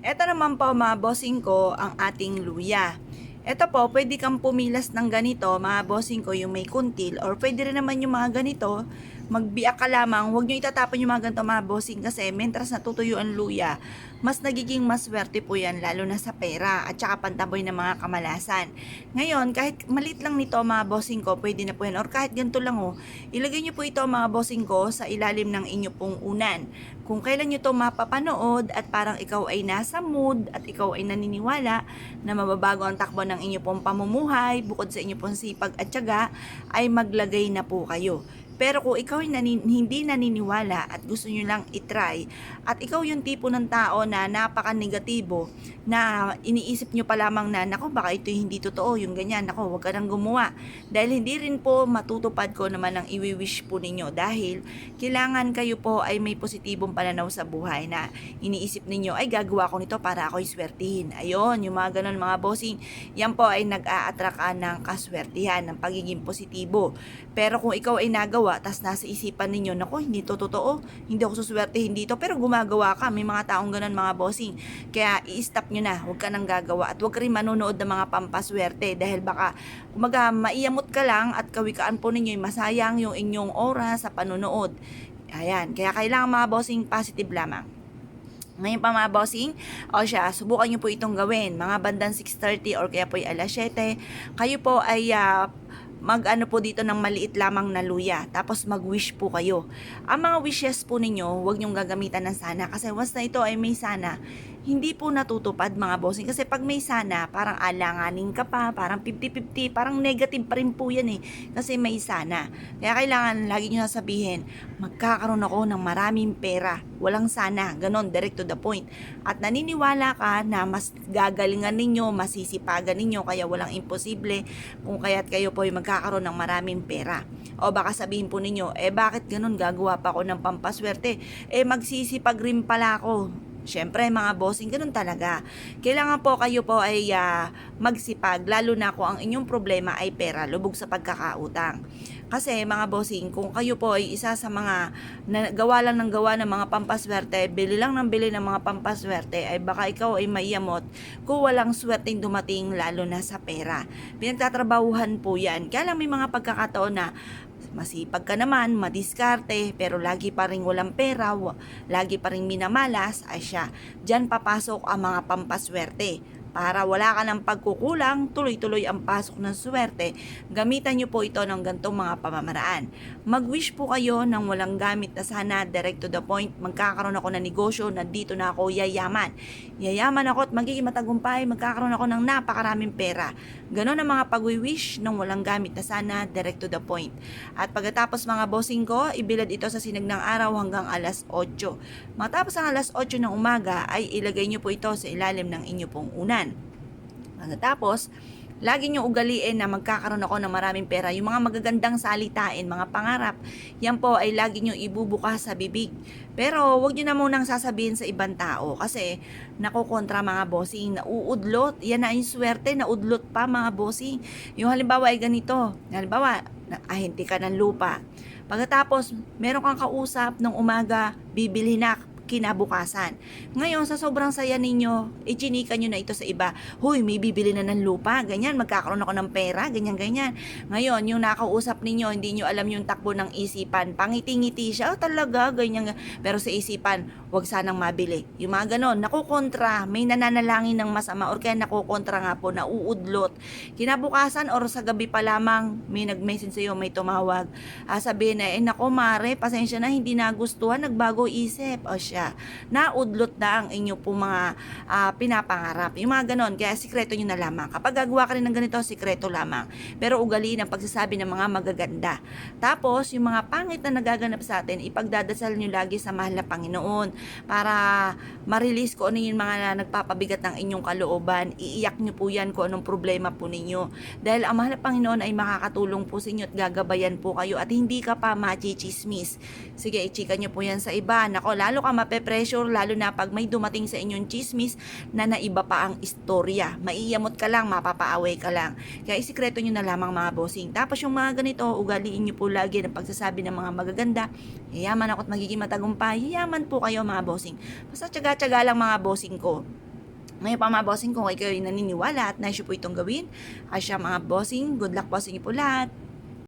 Eto naman po mga bossing ko, ang ating luya. Eto po, pwede kang pumilas ng ganito, mga bossing ko, yung may kuntil, or pwede rin naman yung mga ganito, magbiak ka lamang, huwag nyo itatapon yung mga ganito mga bossing kasi mentras natutuyo ang luya, mas nagiging maswerte po yan, lalo na sa pera, at saka pantaboy ng mga kamalasan. Ngayon, kahit malit lang nito mga bossing ko, pwede na po yan, or kahit ganito lang oh, ilagay nyo po ito mga bossing ko sa ilalim ng inyo pong unan. Kung kailan nyo to mapapanood at parang ikaw ay nasa mood at ikaw ay naniniwala na mababago ang takbo ng inyo pong pamumuhay, bukod sa inyo pong sipag at tiyaga, ay maglagay na po kayo. Pero kung ikaw ay hindi naniniwala at gusto nyo lang itry, at ikaw yung tipo ng tao na napaka-negatibo, na iniisip nyo pa lamang na, nako baka ito hindi totoo, yung ganyan, nako wag ka nang gumawa. Dahil hindi rin po matutupad ko naman ang iwi-wish po ninyo dahil kailangan kayo po ay may positibong pananaw sa buhay na iniisip ninyo, ay gagawa ko nito para ako'y swertihin. Ayun, yung mga ganun mga bossing, yan po ay nag-a-attract ng kaswertihan, ng pagiging positibo. Pero kung ikaw ay nagawa, tas nasa isipan ninyo, nako hindi to totoo, hindi ako suswertihin dito, pero gumagawa ka, may mga taong ganun mga bossing. Kaya i-stop nyo na, huwag ka nang gagawa at huwag ka rin manonood ng mga pampaswerte dahil baka kumaga maiyamot ka lang at kawikaan po ninyo masayang yung inyong oras sa panonood. Ayan, kaya kailangan mga bossing positive lamang. Ngayon pa mga bossing, o siya, subukan nyo po itong gawin. Mga bandang 6:30 or kaya po ay alas 7, kayo po ay mag-ano po dito ng maliit lamang na luya. Tapos mag-wish po kayo. Ang mga wishes po ninyo, huwag nyong gagamitan ng sana. Kasi once na ito ay may sana, hindi po natutupad mga bossing. Kasi pag may sana, parang alanganin ka pa, parang 50-50, parang negative pa rin po yan eh. Kasi may sana. Kaya kailangan lagi nyo sasabihin, magkakaroon ako ng maraming pera. Walang sana. Ganon, direct to the point. At naniniwala ka na mas gagalingan ninyo, masisipagan ninyo, kaya walang imposible kung kaya't kayo po ay magkakaroon ng maraming pera. O baka sabihin po ninyo, bakit ganun gagawa pa ako ng pampaswerte? Magsisipag rin pala ako. Siyempre mga bossing, ganun talaga. Kailangan po kayo po ay magsipag, lalo na kung ang inyong problema ay pera, lubog sa pagkakautang. Kasi mga bossing, kung kayo po ay isa sa mga gawa lang ng gawa ng mga pampaswerte, bili lang ng bili ng mga pampaswerte, ay baka ikaw ay maiyamot kung walang swerteng dumating lalo na sa pera. Pinagtatrabahuhan po yan. Kaya lang may mga pagkakataon na masipag ka naman, madiskarte, pero lagi pa rin walang pera, lagi pa rin minamalas, ay siya. Diyan papasok ang mga pampaswerte. Para wala ka ng pagkukulang, tuloy-tuloy ang pasok ng swerte, gamitan nyo po ito ng gantong mga pamamaraan. Mag-wish po kayo ng walang gamit na sana, direct to the point, magkakaroon ako ng negosyo, na dito na ako yayaman. Yayaman ako at magiging matagumpay, magkakaroon ako ng napakaraming pera. Ganon ang mga pag-wish ng walang gamit na sana, direct to the point. At pagkatapos mga bossing ko, ibilad ito sa sinag ng araw hanggang alas 8. Matapos ang alas 8 ng umaga, ay ilagay nyo po ito sa ilalim ng inyo pong unan. Pagkatapos, lagi nyo ugaliin na magkakaroon ako ng maraming pera. Yung mga magagandang salitain, mga pangarap, yan po ay lagi nyo ibubukas sa bibig. Pero wag nyo na munang sasabihin sa ibang tao kasi nakukontra mga bossing, nauudlot. Yan na yung swerte, naudlot pa mga bossing. Yung halimbawa ay ganito, halimbawa, ahente ka ng lupa. Pagkatapos, meron kang kausap ng umaga, bibili na kinabukasan. Ngayon, sa sobrang saya ninyo, ichinika nyo na ito sa iba. Huy, may bibili na ng lupa, ganyan, magkakaroon ako ng pera, ganyan, ganyan. Ngayon, yung nakausap ninyo, hindi nyo alam yung takbo ng isipan. Pangiti-ngiti siya, talaga, ganyan. Pero sa isipan, wag sanang mabili. Yung mga ganon, nakukontra, may nananalangin ng masama, or kaya nakukontra nga po, nauudlot. Kinabukasan, or sa gabi pa lamang, may nag-message sa'yo, may tumawag. Sabihin na, nako mare, pasensya na, hindi nagustuhan, nagbago isip. O siya, naudlot na ang inyo po mga pinapangarap. Yung mga ganon, kaya sikreto nyo na lamang. Kapag gagawa ka rin ng ganito, sikreto lamang. Pero ugaliin ang pagsasabi ng mga magaganda. Tapos, yung mga pangit na nagaganap sa atin, ipagdadasal nyo lagi sa mahal na Panginoon para ma-release ko ano yung mga nagpapabigat ng inyong kalooban. Iiyak nyo po yan kung anong problema po ninyo. Dahil ang mahal na Panginoon ay makakatulong po sa inyo at gagabayan po kayo at hindi ka pa machichismis. Sige, ichika nyo po yan sa iba. Nako, lalo ka mape-pressure, lalo na pag may dumating sa inyong chismis na naiba pa ang istorya. Maiyamot ka lang, mapapaaway ka lang. Kaya isikreto nyo na lamang mga bossing. Tapos yung mga ganito, ugaliin nyo po lagi ng pagsasabi ng mga magaganda. Yayaman ako at magiging matagumpay. Yayaman po kayo mga bossing. Basta tsaga-tsaga lang mga bossing ko. Ngayon pa mga bossing, kung kayo naniniwala at nais po itong gawin, ay siya mga bossing, good luck po sa inyo po lahat.